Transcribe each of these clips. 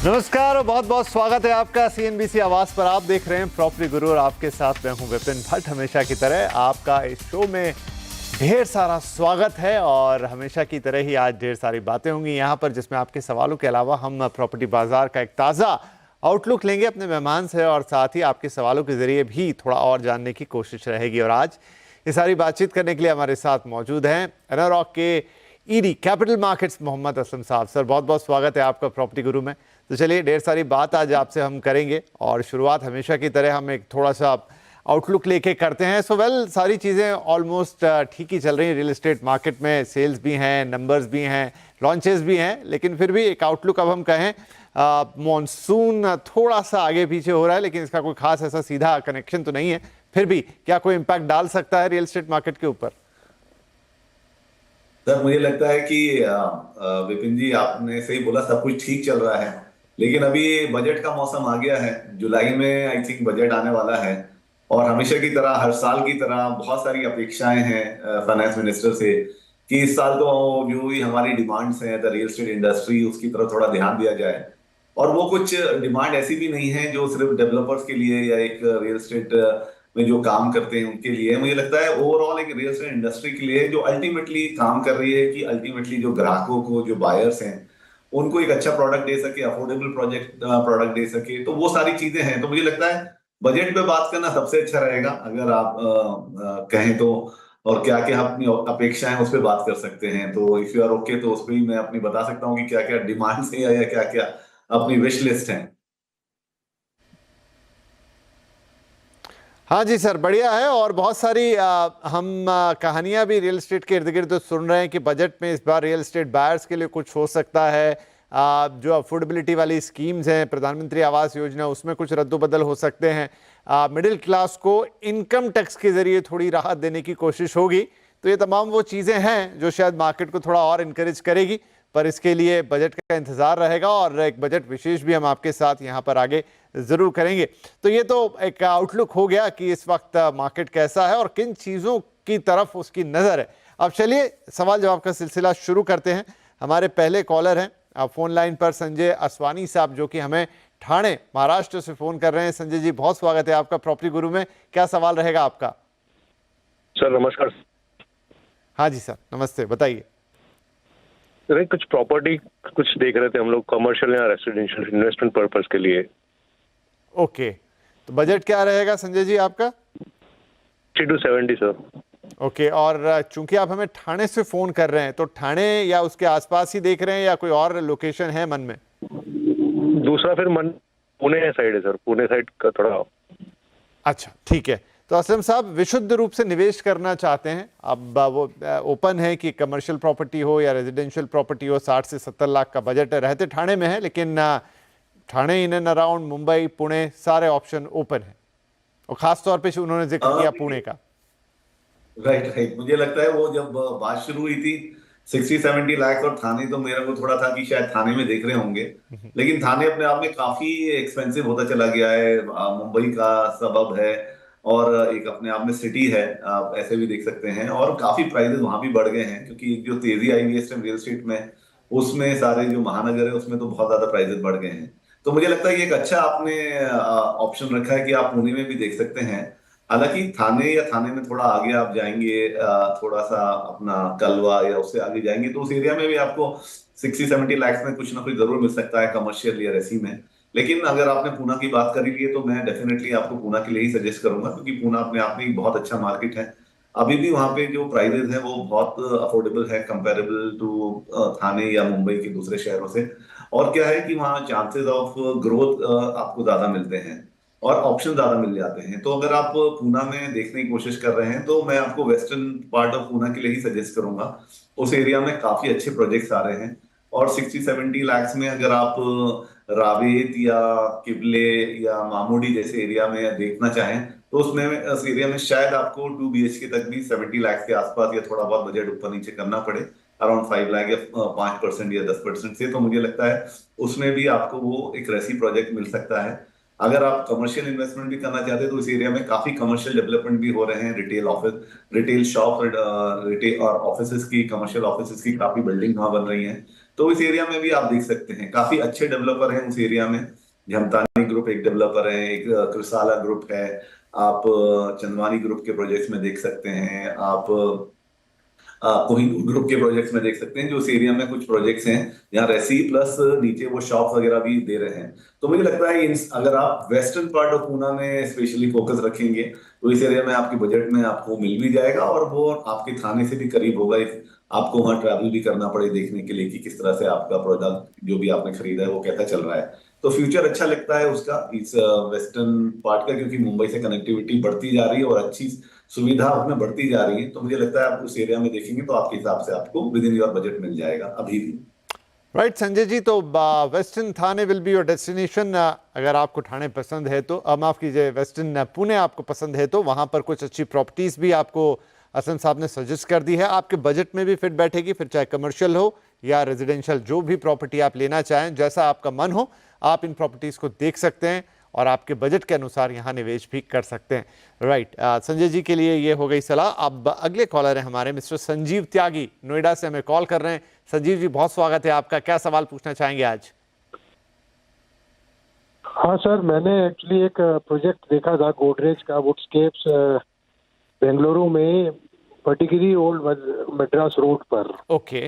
नमस्कार और बहुत बहुत स्वागत है आपका सीएनबीसी आवाज पर। आप देख रहे हैं प्रॉपर्टी गुरु और आपके साथ मैं हूं विपिन भट्ट। हमेशा की तरह आपका इस शो में ढेर सारा स्वागत है और हमेशा की तरह ही आज ढेर सारी बातें होंगी यहाँ पर, जिसमें आपके सवालों के अलावा हम प्रॉपर्टी बाजार का एक ताज़ा आउटलुक लेंगे अपने मेहमान से और साथ ही आपके सवालों के जरिए भी थोड़ा और जानने की कोशिश रहेगी। और आज ये सारी बातचीत करने के लिए हमारे साथ मौजूद हैं एनारॉक के ED capital markets Mohammad Aslam साहब। सर बहुत बहुत स्वागत है आपका प्रॉपर्टी गुरु में। तो चलिए ढेर सारी बात आज आपसे हम करेंगे और शुरुआत हमेशा की तरह हम एक थोड़ा सा आउटलुक लेके करते हैं। सो सारी चीज़ें ऑलमोस्ट ठीक ही चल रही हैं रियल एस्टेट मार्केट में। सेल्स भी हैं, नंबर्स भी हैं, लॉन्चेस भी हैं, लेकिन फिर भी एक आउटलुक अब हम कहें मॉनसून थोड़ा सा आगे पीछे हो रहा है, लेकिन इसका कोई खास ऐसा सीधा कनेक्शन तो नहीं है। फिर भी क्या कोई इम्पैक्ट डाल सकता है रियल एस्टेट मार्केट के ऊपर? सर मुझे लगता है कि विपिन जी आपने सही बोला, सब कुछ ठीक चल रहा है, लेकिन अभी बजट का मौसम आ गया है। जुलाई में आई थिंक बजट आने वाला है और हमेशा की तरह हर साल की तरह बहुत सारी अपेक्षाएं हैं फाइनेंस मिनिस्टर से कि इस साल तो जो भी हमारी डिमांड्स हैं द रियल एस्टेट इंडस्ट्री, उसकी तरफ थोड़ा ध्यान दिया जाए। और वो कुछ डिमांड ऐसी भी नहीं है जो सिर्फ डेवलपर्स के लिए या एक रियल एस्टेट में जो काम करते हैं उनके लिए। मुझे लगता है ओवरऑल एक रियल एस्टेट इंडस्ट्री के लिए जो अल्टीमेटली काम कर रही है कि अल्टीमेटली जो ग्राहकों को, जो बायर्स हैं, उनको एक अच्छा प्रोडक्ट दे सके, अफोर्डेबल प्रोडक्ट दे सके। तो वो सारी चीजें हैं। तो मुझे लगता है बजट पे बात करना सबसे अच्छा रहेगा अगर आप कहें तो। और क्या क्या अपनी अपेक्षाएं उस पर बात कर सकते हैं। तो इफ यू आर ओके तो उस पर ही मैं अपनी बता सकता हूँ कि क्या क्या डिमांड्स हैं या क्या क्या अपनी विश लिस्ट है। हाँ जी सर, बढ़िया है। और बहुत सारी हम कहानियां भी रियल एस्टेट के इर्द गिर्द सुन रहे हैं कि बजट में इस बार रियल एस्टेट बायर्स के लिए कुछ हो सकता है। जो अफोर्डेबिलिटी वाली स्कीम्स हैं, प्रधानमंत्री आवास योजना, उसमें कुछ रद्दोबदल हो सकते हैं। मिडिल क्लास को इनकम टैक्स के जरिए थोड़ी राहत देने की कोशिश होगी। तो ये तमाम वो चीज़ें हैं जो शायद मार्केट को थोड़ा और इनकरेज करेगी, पर इसके लिए बजट का इंतज़ार रहेगा और एक बजट विशेष भी हम आपके साथ यहाँ पर आगे ज़रूर करेंगे। तो ये तो एक आउटलुक हो गया कि इस वक्त मार्केट कैसा है और किन चीज़ों की तरफ उसकी नज़र है। अब चलिए सवाल जवाब का सिलसिला शुरू करते हैं। हमारे पहले कॉलर हैं फ़ोन लाइन पर संजय असवानी साहब, जो कि हमें ठाणे महाराष्ट्र से फ़ोन कर रहे हैं। संजय जी बहुत स्वागत है आपका प्रॉपर्टी गुरु में। क्या सवाल रहेगा आपका? सर नमस्कार। हाँ जी सर नमस्ते, बताइए। कुछ प्रॉपर्टी कुछ देख रहे थे हम लोग, कमर्शियल या रेसिडेंशियल इन्वेस्टमेंट पर्पस के लिए। ओके, तो बजट क्या रहेगा संजय जी आपका? 60 to 70 सर। ओके, और चूंकि आप हमें ठाणे से फोन कर रहे हैं, तो ठाणे या उसके आसपास ही देख रहे हैं या कोई और लोकेशन है मन में? दूसरा फिर मन पुणे साइड है सर, पुणे साइड का थोड़ा। अच्छा ठीक है। तो असलम साहब विशुद्ध रूप से निवेश करना चाहते हैं, अब वो ओपन है कि कमर्शियल प्रॉपर्टी हो या रेजिडेंशियल प्रॉपर्टी हो। 60 से 70 लाख का बजट है, रहते ठाणे में है, लेकिन Thane in and around Mumbai, Pune सारे ऑप्शन ओपन है। और खास तौर पे उन्होंने जिक्र किया पुणे का। राइट राइट, मुझे लगता है वो जब बात शुरू हुई थी 60-70 लाख और थाने, तो मेरा को थोड़ा था कि शायद थाने में देख रहे होंगे, लेकिन थाने अपने आप में काफी एक्सपेंसिव होता चला गया है। मुंबई का सबब है और एक अपने आप में सिटी है, आप ऐसे भी देख सकते हैं। और काफी प्राइसेस वहां भी बढ़ गए हैं क्योंकि जो तेजी आई हुई है इस टाइम रियल एस्टेट में, उसमें सारे जो महानगर है उसमें तो बहुत ज्यादा प्राइसेस बढ़ गए हैं। तो मुझे लगता है कि एक अच्छा आपने ऑप्शन रखा है कि आप पुणे में भी देख सकते हैं। हालांकि थाने या थाने में थोड़ा आगे आप जाएंगे, थोड़ा सा अपना कलवा या उससे आगे जाएंगे तो उस एरिया में भी आपको 60-70 लाख में कुछ ना कुछ जरूर मिल सकता है कमर्शियल या रेसी में। लेकिन अगर आपने पूना की बात करी है तो मैं डेफिनेटली आपको पूना के लिए ही सजेस्ट करूंगा, क्योंकि पूना अपने आप में एक बहुत अच्छा मार्केट है। अभी भी वहां पे जो प्राइसेस है वो बहुत अफोर्डेबल है कंपेरेबल टू थाने या मुंबई के दूसरे शहरों से। और क्या है कि वहाँ चांसेस ऑफ ग्रोथ आपको ज्यादा मिलते हैं और ऑप्शन ज्यादा मिल जाते हैं। तो अगर आप पूना में देखने की कोशिश कर रहे हैं तो मैं आपको वेस्टर्न पार्ट ऑफ पूना के लिए ही सजेस्ट करूंगा। उस एरिया में काफी अच्छे प्रोजेक्ट्स आ रहे हैं और 60-70 लाख में अगर आप रावेत या किबले या मामूडी जैसे एरिया में देखना चाहें तो उसमें उस एरिया में शायद आपको 2 BHK तक भी 70 लाख के आसपास या थोड़ा बहुत बजट ऊपर नीचे करना पड़े, अराउंड 5 लाख या 5% या 10% से। तो मुझे लगता है उसमें भी आपको वो एक रेसी प्रोजेक्ट मिल सकता है। अगर आप कमर्शियल इन्वेस्टमेंट भी करना चाहते हैं तो इस एरिया में काफी कमर्शियल डेवलपमेंट भी हो रहे हैं। Retail office, retail shop, retail और ऑफिसेज की, कमर्शियल ऑफिसेज की काफी बिल्डिंग वहां बन रही हैं। तो इस एरिया में भी आप देख सकते हैं काफी अच्छे डेवलपर हैं उस एरिया में। झमतानी ग्रुप एक डेवलपर है, एक कृसाला ग्रुप है, आप चंदवानी ग्रुप के प्रोजेक्ट्स में देख सकते हैं, आप कोहिनूर ग्रुप के प्रोजेक्ट्स में देख सकते हैं, जो इस एरिया में कुछ प्रोजेक्ट्स हैं यहाँ रेसी प्लस नीचे वो शॉप वगैरह भी दे रहे हैं। तो मुझे लगता है अगर आप वेस्टर्न पार्ट ऑफ पूना में स्पेशली फोकस रखेंगे तो इस एरिया में आपके बजट में आपको मिल भी जाएगा और वो आपके थाने से भी करीब होगा। आपको वहाँ ट्रैवल भी करना पड़े देखने के लिए कि किस तरह से आपका प्रोडक्ट जो भी आपने खरीदा है वो कैसा चल रहा है। तो फ्यूचर अच्छा लगता है उसका इस वेस्टर्न पार्ट का, क्योंकि मुंबई से कनेक्टिविटी बढ़ती जा रही है और अच्छी सुविधा उसमें बढ़ती जा रही है। तो मुझे लगता है आप उस एरिया में देखेंगे तो आपके हिसाब से आपको विद इन योर बजट मिल जाएगा अभी भी। राइट संजय जी, तो western Thane will be your destination. अगर आपको ठाणे पसंद है तो माफ़ कीजिए, वेस्टर्न पुणे आपको पसंद है तो वहाँ पर कुछ अच्छी प्रॉपर्टीज़ भी आपको असलम साहब ने सजेस्ट कर दी है, आपके बजट में भी फिट बैठेगी। फिर चाहे कमर्शियल हो या रेजिडेंशियल, जो भी प्रॉपर्टी आप लेना चाहें, जैसा आपका मन हो आप इन प्रॉपर्टीज़ को देख सकते हैं और आपके बजट के अनुसार यहाँ निवेश भी कर सकते हैं। राइट, संजय जी के लिए ये हो गई सलाह। अब अगले कॉलर हैं हमारे मिस्टर संजीव त्यागी, नोएडा से हमें कॉल कर रहे हैं। संजीव जी बहुत स्वागत है आपका, क्या सवाल पूछना चाहेंगे आज? हाँ सर, मैंने एक्चुअली एक प्रोजेक्ट देखा था गोदरेज का, वुडस्केप्स बेंगलुरु में, पर्टिकुलरली ओल्ड मद्रास रोड पर। ओके।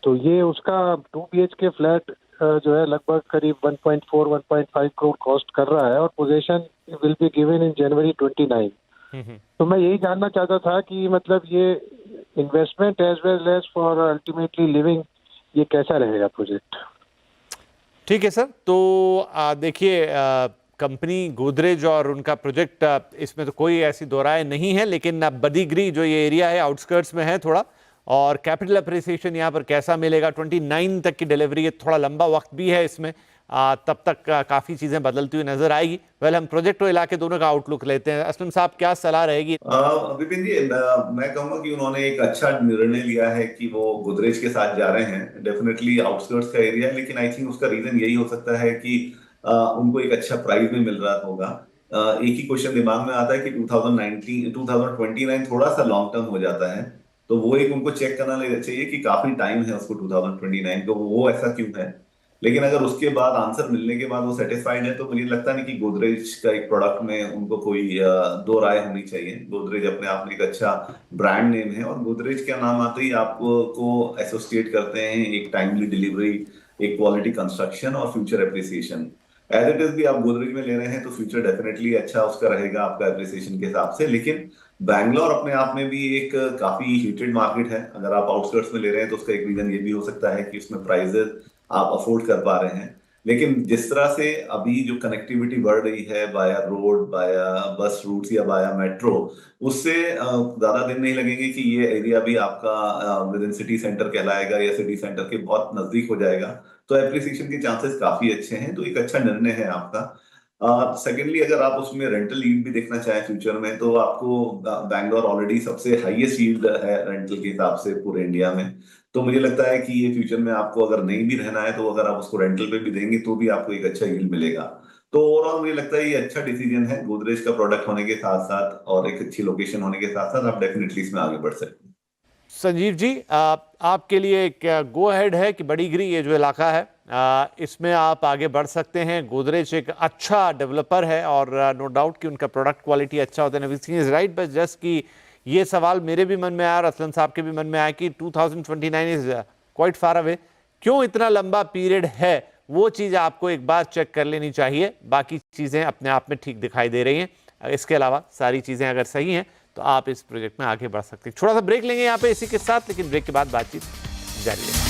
तो ये उसका 2 BHK फ्लैट जो है लगभग करीब 1.4-1.5 करोड़ कॉस्ट कर रहा है और position will be given in January 29। तो मैं यही जानना चाहता था कि मतलब ये investment as well as for ultimately living ये कैसा रहेगा प्रोजेक्ट? ठीक है सर, तो देखिए कंपनी गोदरेज और उनका प्रोजेक्ट, इसमें तो कोई ऐसी दो राय नहीं है, लेकिन बदीगरी जो ये एरिया है आउटस्कर्ट्स में है थोड़ा, और कैपिटल अप्रिसिएशन यहाँ पर कैसा मिलेगा, 29 तक की डिलीवरी है, थोड़ा लंबा वक्त भी है इसमें, तब तक काफ़ी चीज़ें बदलती हुई नजर आएगी। वेल, हम प्रोजेक्ट और इलाके दोनों का आउटलुक लेते हैं। असलम साहब क्या सलाह रहेगी? विपिन जी, मैं कहूँगा कि उन्होंने एक अच्छा निर्णय लिया है कि वो गोदरेज के साथ जा रहे हैं। डेफिनेटली आउटस्कर्ट्स का एरिया है, लेकिन आई थिंक उसका रीजन यही हो सकता है कि उनको एक अच्छा प्राइस भी मिल रहा होगा। एक ही क्वेश्चन दिमाग में आता है कि 2029 थोड़ा सा लॉन्ग टर्म हो जाता है, तो वो एक उनको चेक करना चाहिए कि काफी टाइम है उसको 2029 को, वो ऐसा क्यों है। लेकिन अगर उसके बाद आंसर मिलने के बाद वो सेटिस्फाइड है तो मुझे लगता नहीं कि गोदरेज का एक प्रोडक्ट में उनको कोई दो राय होनी चाहिए। गोदरेज अपने आप में एक अच्छा ब्रांड नेम है और गोदरेज का नाम आते ही आपको एसोसिएट करते हैं एक टाइमली डिलीवरी, एक क्वालिटी कंस्ट्रक्शन और future appreciation. As it is भी आप गोदरेज में ले रहे हैं तो फ्यूचर डेफिनेटली अच्छा उसका रहेगा आपका एप्रिसिएशन के हिसाब से। लेकिन बैंगलोर अपने आप में भी एक काफी हीटेड मार्केट है। अगर आप आउटस्कर्ट्स में ले रहे हैं तो उसका एक रीजन ये भी हो सकता है कि उसमें प्राइजेस आप अफोर्ड कर पा रहे हैं। लेकिन जिस तरह से अभी जो कनेक्टिविटी बढ़ रही है बाया रोड, बाया बस रूट्स या बाया मेट्रो, उससे ज्यादा दिन नहीं लगेंगे कि ये एरिया भी आपका विद इन सिटी सेंटर कहलाएगा या सिटी सेंटर के बहुत नजदीक हो जाएगा। तो एप्रिसिएशन के चांसेस काफी अच्छे हैं, तो एक अच्छा निर्णय है आपका। सेकेंडली, अगर आप उसमें रेंटल यील्ड भी देखना चाहें फ्यूचर में तो आपको बैंगलोर ऑलरेडी सबसे हाईएस्ट यील्ड है रेंटल के हिसाब से पूरे इंडिया में। तो मुझे लगता है कि ये फ्यूचर में आपको अगर नहीं भी रहना है तो अगर आप उसको रेंटल पे भी देंगे तो भी आपको एक अच्छा यील्ड मिलेगा। तो ओवरऑल मुझे लगता है ये अच्छा डिसीजन है गोदरेज का प्रोडक्ट होने के साथ साथ और एक अच्छी लोकेशन होने के साथ साथ आप डेफिनेटली इसमें आगे बढ़ सकते हैं। संजीव जी, आपके लिए क्या गो अहेड है कि बड़ीगिरी ये जो इलाका है इसमें आप आगे बढ़ सकते हैं? गोदरेज एक अच्छा डेवलपर है और नो डाउट कि उनका प्रोडक्ट क्वालिटी अच्छा होता है, एवरीथिंग इज राइट, बस जस्ट कि ये सवाल मेरे भी मन में आया और असलम साहब के भी मन में आया कि 2029 इज क्वाइट फार अवे, क्यों इतना लंबा पीरियड है? वो चीज़ आपको एक बार चेक कर लेनी चाहिए। बाकी चीज़ें अपने आप में ठीक दिखाई दे रही हैं, इसके अलावा सारी चीज़ें अगर सही हैं तो आप इस प्रोजेक्ट में आगे बढ़ सकते हैं। थोड़ा सा ब्रेक लेंगे यहाँ पे इसी के साथ, लेकिन ब्रेक के बाद बातचीत जारी है।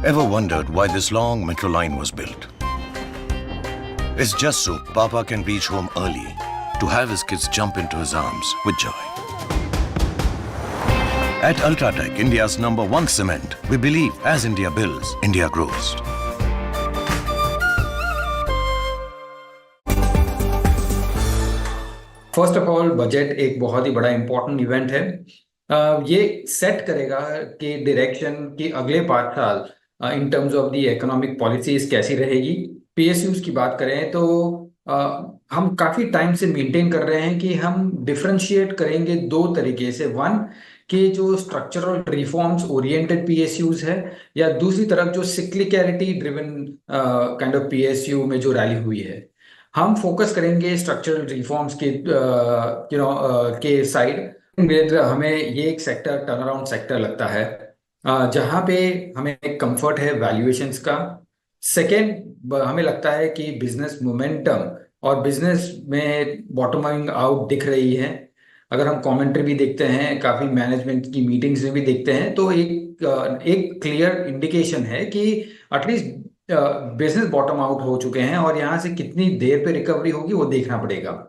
Ever wondered why this long metro line was built? It's just so Papa can reach home early to have his kids jump into his arms with joy. At Ultratech, India's #1 cement, we believe as India builds, India grows. First of all, budget एक बहुत ही बड़ा important event है। ये set करेगा कि direction की अगले 5 साल in terms of the economic policies कैसी रहेगी। पीएसयूज की बात करें तो हम काफी टाइम से मेंटेन कर रहे हैं कि हम डिफरेंशिएट करेंगे दो तरीके से। वन, कि जो स्ट्रक्चरल रिफॉर्म्स ओरिएंटेड पीएसयूज है, या दूसरी तरफ जो सिक्लिकैलिटी ड्रिवन काइंड ऑफ पीएसयू में जो रैली हुई है। हम फोकस करेंगे स्ट्रक्चरल रिफॉर्म्स के के साइड में। हमें ये एक सेक्टर टर्न अराउंड सेक्टर लगता है जहाँ पे हमें एक कंफर्ट है वैल्यूएशंस का। सेकेंड, हमें लगता है कि बिजनेस मोमेंटम और बिजनेस में बॉटमिंग आउट दिख रही है। अगर हम कमेंट्री भी देखते हैं, काफी मैनेजमेंट की मीटिंग्स में भी देखते हैं, तो एक क्लियर इंडिकेशन है कि एटलीस्ट बिजनेस बॉटम आउट हो चुके हैं, और यहाँ से कितनी देर पे रिकवरी होगी वो देखना पड़ेगा।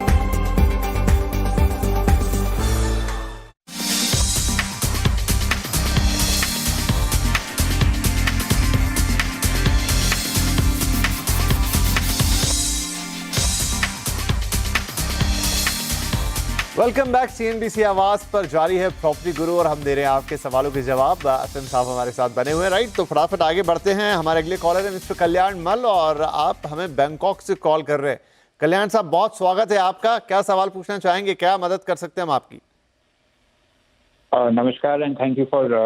Welcome back. सीएनबीसी आवाज पर जारी है प्रॉपर्टी गुरु और हम दे रहे हैं आपके सवालों के जवाब। असलम साहब हमारे साथ बने हुए हैं, राइट? तो फटाफट आगे बढ़ते हैं। हमारे अगले कॉलर है मिस्टर कल्याण मल और आप हमें बैंकॉक से कॉल कर रहे हैं। कल्याण साहब, बहुत स्वागत है आपका। क्या सवाल पूछना चाहेंगे, क्या मदद कर सकते हैं हम आपकी? नमस्कार and thank you for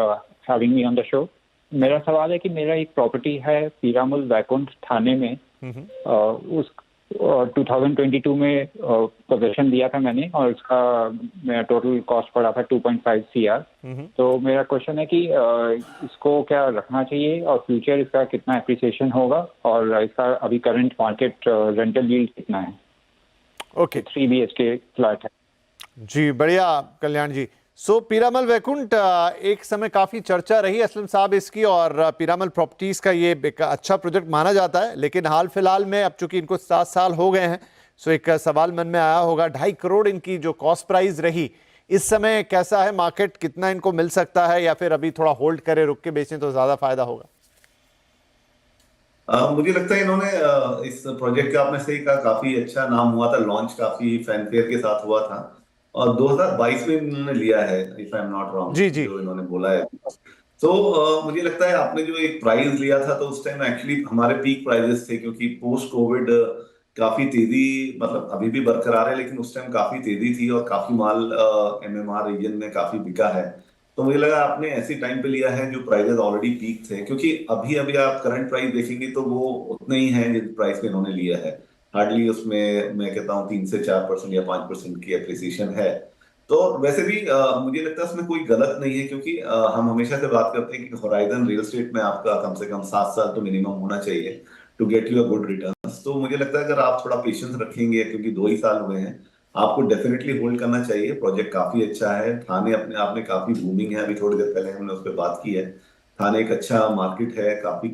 having me on the show. मेरा सवाल है कि मेरा एक प्रॉपर्टी है पीरामल वैकुंठ थाने में। उस 2022 में पोजेशन दिया था मैंने, और उसका मेरा टोटल कॉस्ट पड़ा था 2.5 CR। तो मेरा क्वेश्चन है कि इसको क्या रखना चाहिए और फ्यूचर इसका कितना एप्रिसिएशन होगा, और इसका अभी करंट मार्केट रेंटल यील्ड कितना है? ओके, 3 BHK फ्लैट है जी। बढ़िया कल्याण जी। सो पीरामल वैकुंठ एक समय काफ़ी चर्चा रही असलम साहब इसकी, और पीरामल प्रॉपर्टीज़ का ये एक अच्छा प्रोजेक्ट माना जाता है। लेकिन हाल फिलहाल में अब चूंकि इनको 7 साल हो गए हैं, सो एक सवाल मन में आया होगा, 2.5 करोड़ इनकी जो कॉस्ट प्राइस रही, इस समय कैसा है मार्केट, कितना इनको मिल सकता है, या फिर अभी थोड़ा होल्ड करे, रुक के बेचें तो ज़्यादा फायदा होगा? मुझे लगता है इन्होंने इस प्रोजेक्ट का, आपने सही कहा, काफी अच्छा नाम हुआ था, लॉन्च काफी फैनफेयर के साथ हुआ था, और 2022 में इन्होंने लिया है, if I am not wrong, जी जी। जो इन्होंने बोला है। तो मुझे लगता है आपने जो एक प्राइस लिया था, तो उस टाइम एक्चुअली हमारे पीक प्राइजेस थे, क्योंकि पोस्ट कोविड काफी तेजी, मतलब अभी भी बरकरार है, लेकिन उस टाइम काफी तेजी थी और काफी माल MMR रीजन में काफी बिका है। तो मुझे लगा आपने ऐसी टाइम पे लिया है जो प्राइजेस ऑलरेडी पीक थे, क्योंकि अभी अभी आप करंट प्राइस देखेंगे तो वो उतने ही हैं जिस प्राइस पे इन्होंने लिया है। हार्डली उसमें मैं कहता हूँ 3 से 4% या 5% की एप्रिसिएशन है। तो वैसे भी मुझे लगता है उसमें कोई गलत नहीं है, क्योंकि हम हमेशा से बात करते हैं कि होराइजन रियल एस्टेट में आपका कम से कम 7 साल तो मिनिमम होना चाहिए to get you a good return. तो मुझे लगता है अगर आप थोड़ा पेशेंस रखेंगे, क्योंकि 2 ही साल हुए हैं, आपको डेफिनेटली होल्ड करना चाहिए। प्रोजेक्ट काफी अच्छा है, थाने अपने आप में काफी बूमिंग है, अभी थोड़ी देर पहले हमने उस पर बात की है। थाने एक अच्छा मार्केट है, काफी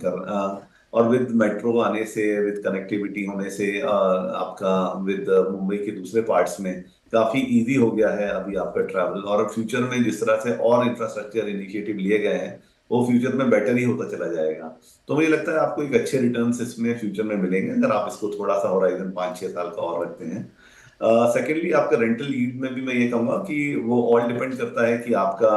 और विद मेट्रो आने से, विद कनेक्टिविटी होने से आपका विद मुंबई के दूसरे पार्ट्स में काफी इजी हो गया है अभी आपका ट्रैवल। और फ्यूचर में जिस तरह से और इंफ्रास्ट्रक्चर इनिशिएटिव लिए गए हैं, वो फ्यूचर में बेटर ही होता चला जाएगा। तो मुझे लगता है आपको एक अच्छे रिटर्न्स इसमें फ्यूचर में मिलेंगे, अगर आप इसको थोड़ा सा होराइजन 5-6 साल का और रखते हैं। सेकेंडली आपका रेंटल यील्ड में भी मैं ये कहूंगा कि वो ऑल डिपेंड करता है कि आपका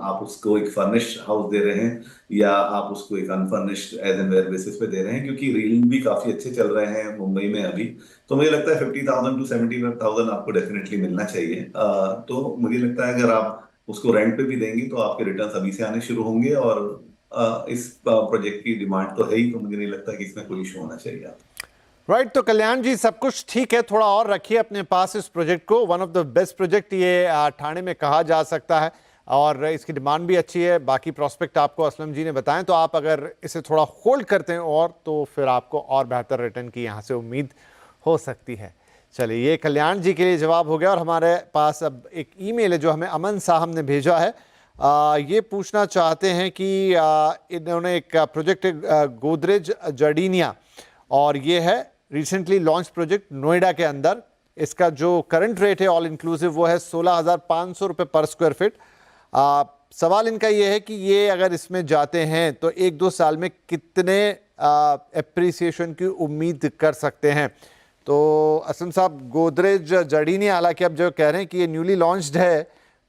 आप उसको एक फर्निश्ड हाउस दे रहे हैं या आप उसको एक unfurnished as and where basis पे दे रहे हैं, क्योंकि रील भी काफी अच्छे चल रहे हैं मुंबई में अभी। तो मुझे लगता है 50,000 to 75,000 आपको डेफिनेटली मिलना चाहिए। तो मुझे लगता है अगर आप उसको रेंट पे भी देंगे तो आपके रिटर्न अभी से आने शुरू होंगे, और इस प्रोजेक्ट की डिमांड तो है ही, तो मुझे नहीं लगता कि इसमें कोई इशू होना चाहिए। राइट, तो कल्याण जी सब कुछ ठीक है, थोड़ा और रखिए अपने पास इस प्रोजेक्ट को। One of the best project ये ठाणे में कहा जा सकता है, और इसकी डिमांड भी अच्छी है। बाकी प्रोस्पेक्ट आपको असलम जी ने बताएं, तो आप अगर इसे थोड़ा होल्ड करते हैं और, तो फिर आपको और बेहतर रिटर्न की यहाँ से उम्मीद हो सकती है। चलिए, ये कल्याण जी के लिए जवाब हो गया। और हमारे पास अब एक ईमेल है जो हमें अमन साहब ने भेजा है। ये पूछना चाहते हैं कि इन्होंने एक प्रोजेक्ट गोदरेज जर्डीनिया, और ये है रिसेंटली लॉन्च प्रोजेक्ट नोएडा के अंदर। इसका जो करंट रेट है ऑल इंक्लूसिव वो है 16,500 रुपये पर स्क्वायर फीट। सवाल इनका ये है कि ये अगर इसमें जाते हैं तो 1-2 साल में कितने एप्रिसिएशन की उम्मीद कर सकते हैं? तो असलम साहब, गोदरेज जर्डीनिया, हालांकि अब जो कह रहे हैं कि ये न्यूली लॉन्च्ड है,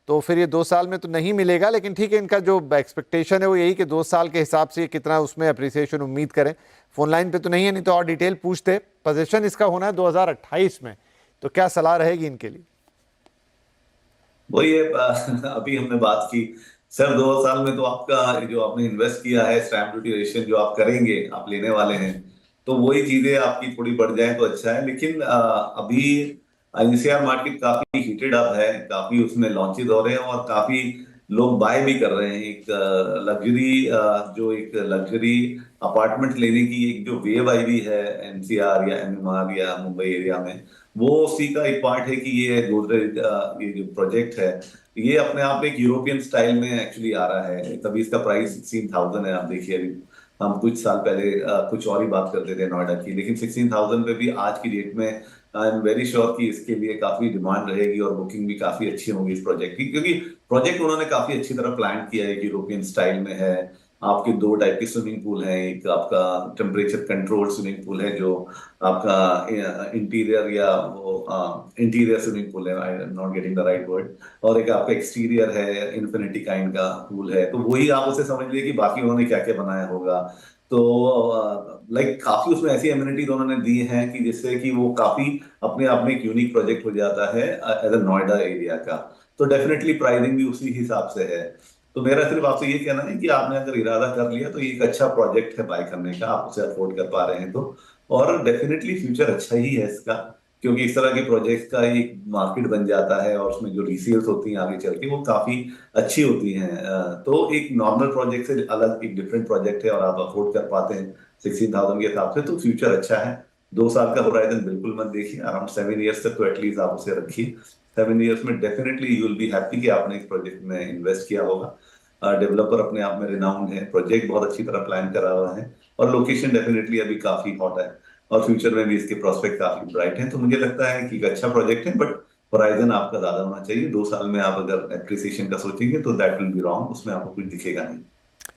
तो फिर ये 2 साल में तो नहीं मिलेगा, लेकिन ठीक है, इनका जो एक्सपेक्टेशन है वो यही कि 2 साल के हिसाब से कितना उसमें अप्रिसिएशन उम्मीद करें। फोन लाइन पे तो नहीं है, नहीं तो और डिटेल पूछते। पोजीशन इसका होना है 2028 में, तो क्या सलाह रहेगी इनके लिए? वही है, अभी हमने बात की सर, 2 साल में तो आपका जो आपने इन्वेस्ट किया है, स्टैम्प ड्यूटी रेजिस्ट्रेशन जो आप करेंगे, आप लेने वाले हैं, तो वही चीजें आपकी थोड़ी बढ़ जाए तो अच्छा है। लेकिन अभी एनसीआर मार्केट काफी हीटेड अप है, काफी उसमें लॉन्चेस हो रहे हैं और काफी लोग बाय भी कर रहे हैं। एक लग्जरी अपार्टमेंट लेने की एक जो वेव आई हुई है एनसीआर या एमएमआर या मुंबई एरिया में, वो उसी का एक पार्ट है कि ये गोदरेज ये जो प्रोजेक्ट है, ये अपने आप एक यूरोपियन स्टाइल में एक्चुअली आ रहा है। तभी इसका प्राइस 16,000 है। आप देखिए, अभी हम कुछ साल पहले कुछ और ही बात करते थे नोएडा की, लेकिन 16,000 पे भी आज की डेट में आई एम वेरी श्योर कि इसके लिए काफी डिमांड रहेगी और बुकिंग भी काफी अच्छी होंगी इस प्रोजेक्ट की, क्योंकि प्रोजेक्ट उन्होंने काफी अच्छी तरह प्लान किया है। यूरोपियन स्टाइल में है, आपके 2 टाइप के स्विमिंग पूल हैं, एक आपका टेम्परेचर कंट्रोल स्विमिंग पूल है जो आपका इंटीरियर या वो इंटीरियर स्विमिंग पूल है, आई am not getting the right word, और एक आपका एक्सटीरियर है, इन्फिनिटी काइंड का पूल है। तो वही आप उसे समझ लीजिए कि बाकी उन्होंने क्या क्या बनाया होगा। तो लाइक काफी उसमें ऐसी एमिनिटीज उन्होंने दी हैं कि जिससे कि वो काफी अपने आप में एक यूनिक प्रोजेक्ट हो जाता है एज अ नोएडा एरिया का। तो डेफिनेटली प्राइसिंग भी उसी हिसाब से है। तो मेरा सिर्फ आपसे ये कहना है कि आपने अगर इरादा कर लिया तो ये एक अच्छा प्रोजेक्ट है बाय करने का, आप उसे अफोर्ड कर पा रहे हैं तो, और डेफिनेटली फ्यूचर अच्छा ही है इसका, क्योंकि इस तरह के प्रोजेक्ट का एक मार्केट बन जाता है और उसमें जो रीसेल्स होती हैं आगे चल के वो काफी अच्छी होती हैं। तो एक नॉर्मल प्रोजेक्ट से अलग एक डिफरेंट प्रोजेक्ट है और आप अफोर्ड कर पाते हैं 16,000 के हिसाब से, तो फ्यूचर अच्छा है। 2 साल का होराइजन बिल्कुल मत देखिए, अराउंड 7 ईयर्स तक तो एटलीस्ट आप उसे रखिए। 7 ईयर्स में definitely you will be happy कि आपने एक प्रोजेक्ट में इन्वेस्ट किया होगा। डेवलपर अपने आप में रिनाउंड है, प्रोजेक्ट बहुत अच्छी तरह प्लान करा हुआ है और लोकेशन डेफिनेटली अभी काफी हॉट है और फ्यूचर में भी इसके प्रोस्पेक्ट काफी ब्राइट हैं। तो मुझे लगता है कि एक अच्छा प्रोजेक्ट है, बट होराइजन आपका ज्यादा होना चाहिए। 2 साल में आप अगर एप्रिसिएशन का सोचेंगे तो दैट विल बी रॉन्ग, उसमें आपको कुछ दिखेगा नहीं।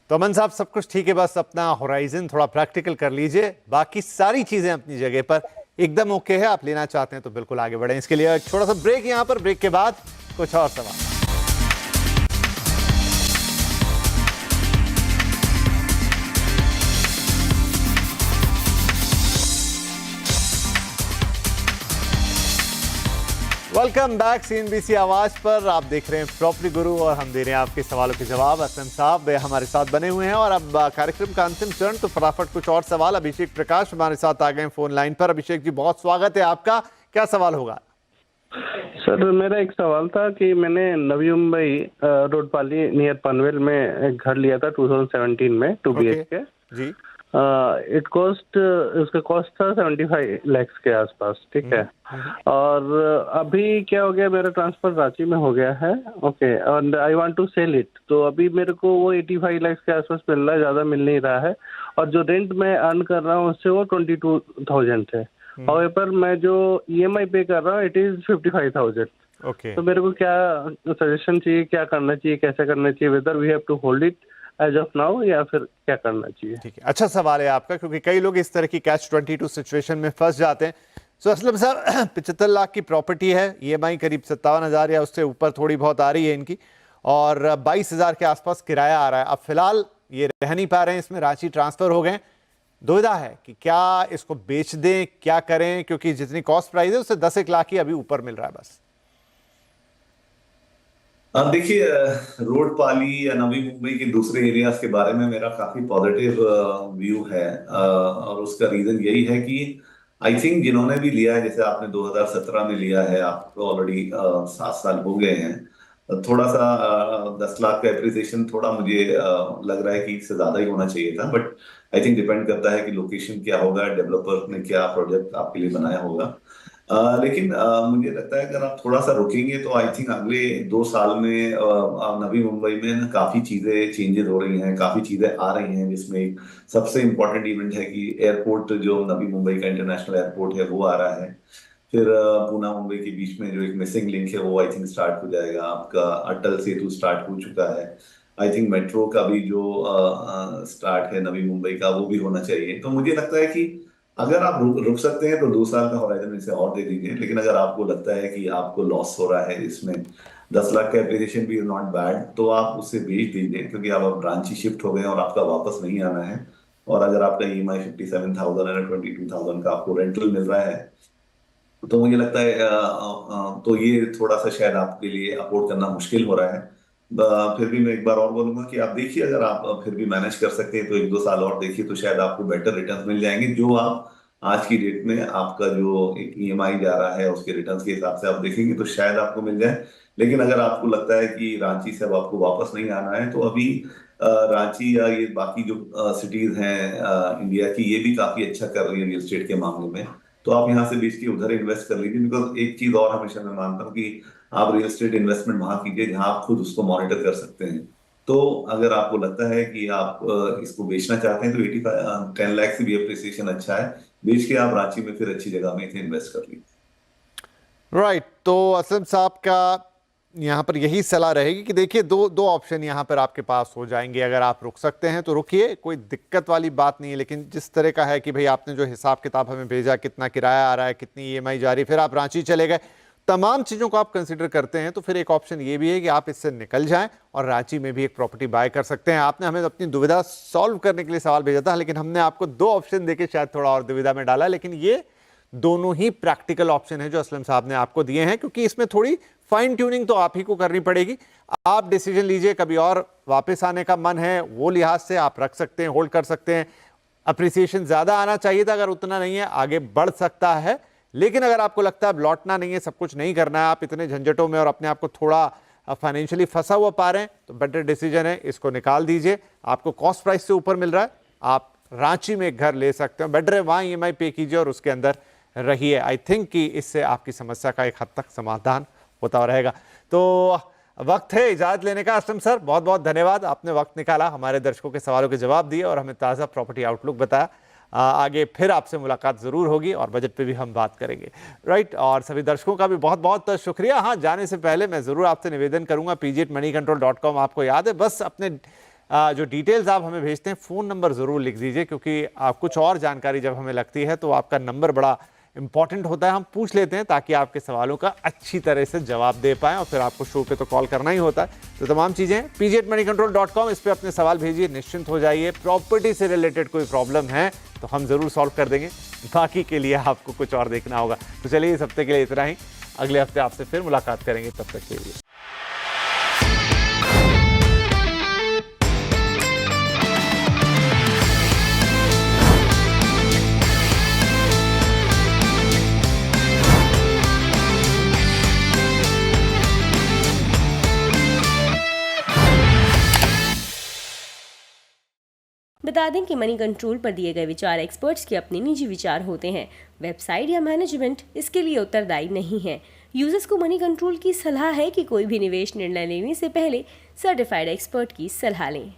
तो अमन साहब, सब कुछ ठीक है, बस अपना होराइजन थोड़ा प्रैक्टिकल कर लीजिए, बाकी सारी चीजें अपनी जगह पर एकदम ओके है। आप लेना चाहते हैं तो बिल्कुल आगे बढ़ें। इसके लिए एक छोटा सा ब्रेक यहाँ पर, ब्रेक के बाद कुछ और सवाल। वेलकम बैक सीएनबीसी आवाज पर। आप देख रहे हैं प्रॉपर्टी गुरु और हम दे रहे हैं आपके सवालों के जवाब। असलम साहब हमारे साथ बने हुए हैं और अब कार्यक्रम का अंतिम चरण, तो फटाफट कुछ और सवाल। अभिषेक प्रकाश हमारे साथ आ गए फोन लाइन पर। अभिषेक जी, बहुत स्वागत है आपका, क्या सवाल होगा? सर, मेरा एक सवाल था कि मैंने नवी मुंबई रोड पाली नियर पनवेल में एक घर लिया था 2017 में 2 BHK जी। उसका कॉस्ट था 75 lakhs के आसपास, ठीक है। और अभी क्या हो गया, मेरा ट्रांसफर रांची में हो गया है, ओके, और I want to sell it. तो अभी मेरे को वो 85 lakhs के आसपास मिल रहा है, ज़्यादा मिल नहीं रहा है, और जो रेंट मैं अर्न कर रहा हूँ उससे वो 22,000 है। और मैं जो EMI पे कर रहा हूँ इट इज़ 55,000। ओके, तो मेरे को क्या सजेशन चाहिए, क्या करना चाहिए, कैसे करना चाहिए, whether we have to hold it as of now या फिर क्या करना चाहिए? ठीक है, अच्छा सवाल है आपका, क्योंकि कई लोग इस तरह की कैच 22 सिचुएशन में फंस जाते हैं। सो असलम साहब, 75 लाख की प्रॉपर्टी है, EMI करीब 57,000 या उससे ऊपर थोड़ी बहुत आ रही है इनकी, और 22,000 के आसपास किराया आ रहा है। अब फिलहाल ये रह नहीं पा रहे हैं इसमें, रांची ट्रांसफर हो गए। दुविधा है कि क्या इसको बेच दें, क्या करें, क्योंकि जितनी कॉस्ट प्राइस है उससे 10 लाख ही अभी ऊपर मिल रहा है बस। अब देखिए, रोड पाली या नवी मुंबई के दूसरे एरियाज के बारे में मेरा काफी पॉजिटिव व्यू है, और उसका रीजन यही है कि आई थिंक जिन्होंने भी लिया है, जैसे आपने 2017 में लिया है, आपको ऑलरेडी 7 साल हो गए हैं, थोड़ा सा 10 लाख का एप्रिसिएशन थोड़ा मुझे लग रहा है कि इससे ज्यादा ही होना चाहिए था, बट आई थिंक डिपेंड करता है कि लोकेशन क्या होगा, डेवलपर ने क्या प्रोजेक्ट आपके लिए बनाया होगा। लेकिन मुझे लगता है अगर आप थोड़ा सा रुकेंगे तो आई थिंक अगले 2 साल में नवी मुंबई में ना काफी चीजें चेंजेस हो रही हैं, काफी चीजें आ रही हैं, जिसमें एक सबसे इम्पोर्टेंट इवेंट है कि एयरपोर्ट जो नवी मुंबई का इंटरनेशनल एयरपोर्ट है वो आ रहा है। फिर पुणे मुंबई के बीच में जो एक मिसिंग लिंक है वो आई थिंक स्टार्ट हो जाएगा। आपका अटल सेतु स्टार्ट हो चुका है। आई थिंक मेट्रो का भी जो स्टार्ट है नवी मुंबई का वो भी होना चाहिए। तो मुझे लगता है कि अगर आप रुक सकते हैं तो 2 साल का होराइजन इसे और दे दीजिए, लेकिन अगर आपको लगता है कि आपको लॉस हो रहा है इसमें, 10 लाख का एप्लीकेशन भी नॉट बैड, तो आप उससे बेच दीजिए, क्योंकि आप अब रांची शिफ्ट हो गए हैं और आपका वापस नहीं आना है। और अगर आपका EMI 57,000 या 22,000 का आपको रेंटल मिल रहा है, तो मुझे लगता है तो ये थोड़ा सा शायद आपके लिए अफोर्ड करना मुश्किल हो रहा है। फिर भी मैं एक बार और बोलूंगा कि आप देखिए, अगर आप फिर भी मैनेज कर सकते हैं तो 1-2 साल और देखिए, तो शायद आपको बेटर रिटर्न मिल जाएंगे, जो आप आज की डेट में आपका जो एक EMI जा रहा है उसके रिटर्न के हिसाब से आप देखेंगे तो शायद आपको मिल जाए। लेकिन अगर आपको लगता है कि रांची से अब आपको वापस नहीं आना है, तो अभी रांची या ये बाकी जो सिटीज हैं इंडिया की, ये भी काफी अच्छा कर रही है रियल एस्टेट के मामले में, तो आप यहाँ से बेच के उधर इन्वेस्ट कर लीजिए। बिकॉज एक चीज और हमेशा मैं मानता हूँ कि आप रियल एस्टेट इन्वेस्टमेंट वहां कीजिए जहां आप खुद उसको मॉनिटर कर सकते हैं। तो अगर आपको लगता है कि आप इसको बेचना चाहते हैं, तो 10 लाख से भी अप्रिसिएशन अच्छा है, बेच के आप रांची में फिर अच्छी जगह में इसे इन्वेस्ट कर लीजिए। राइट, तो असलम साहब का यहाँ पर यही सलाह रहेगी कि देखिए दो ऑप्शन यहाँ पर आपके पास हो जाएंगे। अगर आप रुक सकते हैं तो रुकिए, कोई दिक्कत वाली बात नहीं है। लेकिन जिस तरह का है कि भाई आपने जो हिसाब किताब हमें भेजा, कितना किराया आ रहा है, कितनी EMI जा रही, फिर आप रांची चले गए, तमाम चीज़ों को आप कंसिडर करते हैं, तो फिर एक ऑप्शन ये भी है कि आप इससे निकल जाएं और रांची में भी एक प्रॉपर्टी बाय कर सकते हैं। आपने हमें अपनी दुविधा सॉल्व करने के लिए सवाल भेजा था, लेकिन हमने आपको 2 ऑप्शन देके शायद थोड़ा और दुविधा में डाला। लेकिन ये दोनों ही प्रैक्टिकल ऑप्शन है जो असलम साहब ने आपको दिए हैं, क्योंकि इसमें थोड़ी फाइन ट्यूनिंग तो आप ही को करनी पड़ेगी। आप डिसीजन लीजिए, कभी और वापस आने का मन है वो लिहाज से आप रख सकते हैं, होल्ड कर सकते हैं। अप्रिसिएशन ज़्यादा आना चाहिए था, अगर उतना नहीं है आगे बढ़ सकता है। लेकिन अगर आपको लगता है अब लौटना नहीं है, सब कुछ नहीं करना है, आप इतने झंझटों में और अपने आप को थोड़ा फाइनेंशियली फंसा हुआ पा रहे हैं, तो बेटर डिसीजन है इसको निकाल दीजिए। आपको कॉस्ट प्राइस से ऊपर मिल रहा है, आप रांची में एक घर ले सकते हो, बेटर है वहाँ EMI पे कीजिए और उसके अंदर रहिए। आई थिंक कि इससे आपकी समस्या का एक हद तक समाधान होता रहेगा। तो वक्त है इजाज़त लेने का। असलम सर, बहुत बहुत धन्यवाद, आपने वक्त निकाला, हमारे दर्शकों के सवालों के जवाब दिए और हमें ताज़ा प्रॉपर्टी आउटलुक बताया। आगे फिर आपसे मुलाकात ज़रूर होगी और बजट पे भी हम बात करेंगे। राइट, और सभी दर्शकों का भी बहुत बहुत शुक्रिया। हाँ, जाने से पहले मैं ज़रूर आपसे निवेदन करूँगा, pg@moneycontrol.com आपको याद है, बस अपने जो डिटेल्स आप हमें भेजते हैं फ़ोन नंबर ज़रूर लिख दीजिए, क्योंकि आप कुछ और जानकारी जब हमें लगती है तो आपका नंबर बड़ा इंपॉर्टेंट होता है, हम पूछ लेते हैं ताकि आपके सवालों का अच्छी तरह से जवाब दे पाएँ, और फिर आपको शो पे तो कॉल करना ही होता है। तो तमाम चीज़ें pg@moneycontrol.com, इस पर अपने सवाल भेजिए, निश्चिंत हो जाइए। प्रॉपर्टी से रिलेटेड कोई प्रॉब्लम है तो हम ज़रूर सॉल्व कर देंगे, बाकी के लिए आपको कुछ और देखना होगा। तो चलिए, इस हफ्ते के लिए इतना ही, अगले हफ्ते आपसे फिर मुलाकात करेंगे, तब तक के लिए। बता दें कि मनी कंट्रोल पर दिए गए विचार एक्सपर्ट्स के अपने निजी विचार होते हैं। वेबसाइट या मैनेजमेंट इसके लिए उत्तरदायी नहीं है। यूजर्स को मनी कंट्रोल की सलाह है कि कोई भी निवेश निर्णय लेने से पहले सर्टिफाइड एक्सपर्ट की सलाह लें।